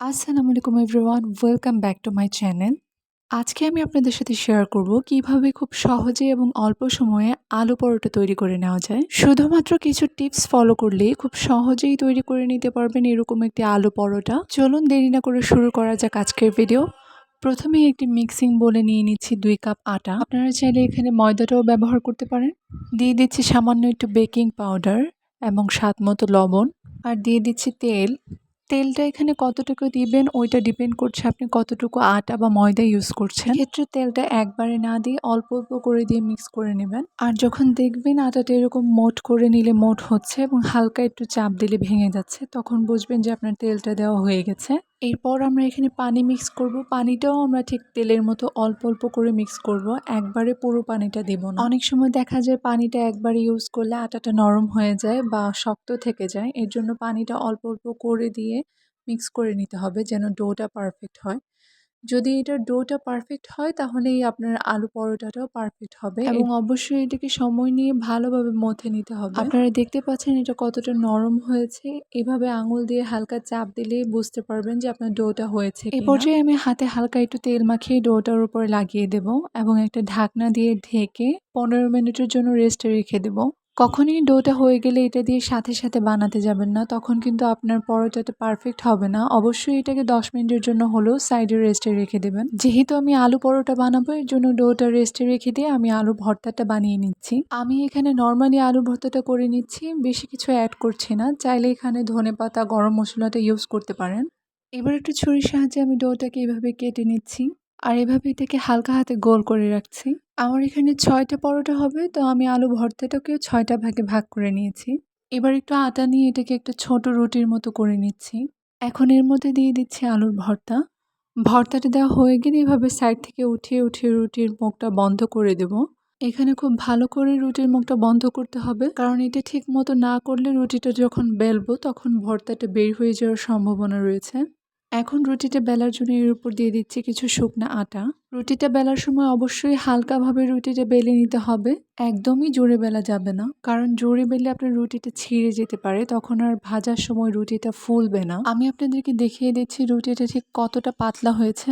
আসসালামু আলাইকুম everyone, welcome back to my channel. আজকে আমি আপনাদের সাথে শেয়ার করব কিভাবে খুব সহজে এবং অল্প সময়ে আলু পরোটা তৈরি করে নেওয়া যায়। শুধুমাত্র কিছু টিপস ফলো করলেই খুব সহজেই তৈরি করে নিতে পারবেন এরকম একটি আলু পরোটা। চলুন দেরি না করে শুরু করা যাক আজকের ভিডিও। প্রথমেই একটি মিক্সিং বোলে নিয়ে নিচ্ছি 2 কাপ আটা। আপনারা চাইলে এখানে ময়দাটাও ব্যবহার করতে পারেন। দিয়ে দিচ্ছি সামান্য একটু বেকিং পাউডার এবং স্বাদ মতো লবণ, আর দিয়ে দিচ্ছি তেল। তেলটা এখানে কতটুকু দিবেন ওইটা ডিপেন্ড করছে আপনি কতটুকু আটা বা ময়দা ইউজ করছেন। এক্ষেত্রে তেলটা একবারে না দিয়ে অল্প অল্প করে দিয়ে মিক্স করে নেবেন। আর যখন দেখবেন আটাটা এরকম মোট করে নিলে মোট হচ্ছে এবং হালকা একটু চাপ দিলে ভেঙে যাচ্ছে, তখন বুঝবেন যে আপনার তেলটা দেওয়া হয়ে গেছে। এরপর আমরা এখানে পানি মিক্স করব। পানিটাও আমরা ঠিক তেলের মতো অল্প অল্প করে মিক্স করব, একবারে পুরো পানিটা দেব না। অনেক সময় দেখা যায় পানিটা একবারে ইউজ করলে আটাটা নরম হয়ে যায় বা শক্ত থেকে যায়। এর জন্য পানিটা অল্প অল্প করে দিয়ে মিক্স করে নিতে হবে যেন ডোটা পারফেক্ট হয়। যদি এটার ডোটা পারফেক্ট হয় তাহলেই আপনার আলু পরোটাটাও পারফেক্ট হবে, এবং অবশ্যই এটাকে সময় নিয়ে ভালোভাবে মথে নিতে হবে। আপনারা দেখতে পাচ্ছেন এটা কতটা নরম হয়েছে। এভাবে আঙুল দিয়ে হালকা চাপ দিলেই বুঝতে পারবেন যে আপনার ডোটা হয়েছে কিনা। এই পর্যায়ে আমি হাতে হালকা একটু তেল মাখিয়ে ডোটার উপর লাগিয়ে দেব এবং একটা ঢাকনা দিয়ে ঢেকে 15 মিনিটের জন্য রেস্টে রেখে দেব। কখনই ডোটা হয়ে গেলে এটা দিয়ে সাথে সাথে বানাতে যাবেন না, তখন কিন্তু আপনার পরোটাটা পারফেক্ট হবে না। অবশ্যই এটাকে 10 মিনিটের জন্য হলেও সাইডে রেস্টে রেখে দেবেন। যেহেতু আমি আলু পরোটা বানাবো এর জন্য ডোটা রেস্টে রেখে দিয়ে আমি আলু ভর্তাটা বানিয়ে নিচ্ছি। আমি এখানে নর্মালি আলু ভর্তাটা করে নিচ্ছি, বেশি কিছু অ্যাড করছি না। চাইলে এখানে ধনেপাতা, গরম মশলাটা ইউজ করতে পারেন। এবার একটু ছুরির সাহায্যে আমি ডোটাকে এভাবে কেটে নিচ্ছি, আর এভাবে এটাকে হালকা হাতে গোল করে রাখছি। আমার এখানে 6টা পরোটা হবে, তো আমি আলু ভর্তাটাকেও 6টা ভাগে ভাগ করে নিয়েছি। এবার একটু আটা নিয়ে এটাকে একটা ছোট রুটির মতো করে নিচ্ছি। এখন এর মধ্যে দিয়ে দিচ্ছি আলুর ভর্তা। ভর্তাটা দেওয়া হয়ে গেলে এভাবে সাইড থেকে উঠিয়ে উঠিয়ে রুটির মুখটা বন্ধ করে দেব। এখানে খুব ভালো করে রুটির মুখটা বন্ধ করতে হবে, কারণ এটা ঠিক মতো না করলে রুটিটা যখন বেলবো তখন ভর্তাটা বের হয়ে যাওয়ার সম্ভাবনা রয়েছে। এখন রুটিটা বেলার জন্য এর উপর দিয়ে দিচ্ছি কিছু শুকনা আটা। রুটিটা বেলার সময় অবশ্যই হালকাভাবে রুটিটা বেলে নিতে হবে, একদমই জোরে বেলা যাবে না, কারণ জোরে বেলে আপনার রুটিটা ছিঁড়ে যেতে পারে, তখন আর ভাজার সময় রুটিটা ফুলবে না। আমি আপনাদেরকে দেখিয়ে দিচ্ছি রুটিটা ঠিক কতটা পাতলা হয়েছে।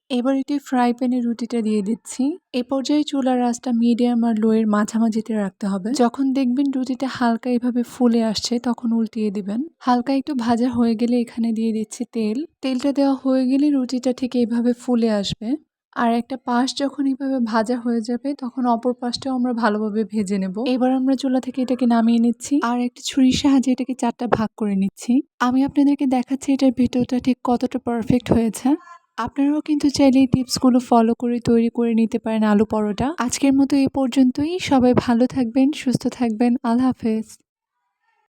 এবার এটি ফ্রাই প্যানে রুটিটা দিয়ে দিচ্ছি। এ পর্যায়ে চুলার আঁচটা মিডিয়াম আর লো এর মাঝামাঝিতে রাখতে হবে। যখন দেখবেন রুটিটা হালকা এভাবে ফুলে আসছে তখন উল্টিয়ে দিবেন। হালকা একটু ভাজা হয়ে গেলে এখানে দিয়ে দিচ্ছি তেল। তেলটা দেওয়া হয়ে গেলে রুটিটা ঠিক এইভাবে ফুলে আসবে। আর একটা পাশ যখন এইভাবে ভাজা হয়ে যাবে তখন অপর পাশটাও আমরা ভালোভাবে ভেজে নেব। এবার আমরা চুলা থেকে এটাকে নামিয়ে নিচ্ছি আর একটা ছুরির সাহায্যে এটাকে 4টা ভাগ করে নিচ্ছি। আমি আপনাদেরকে দেখাচ্ছি এটার ভেতরটা ঠিক কতটা পারফেক্ট হয়েছে। আপনারাও কিন্তু চাইলে এই টিপসগুলো ফলো করে তৈরি করে নিতে পারেন আলু পরোটা। আজকের মতো এই পর্যন্তই। সবাই ভালো থাকবেন, সুস্থ থাকবেন। আল্লাহ হাফেজ।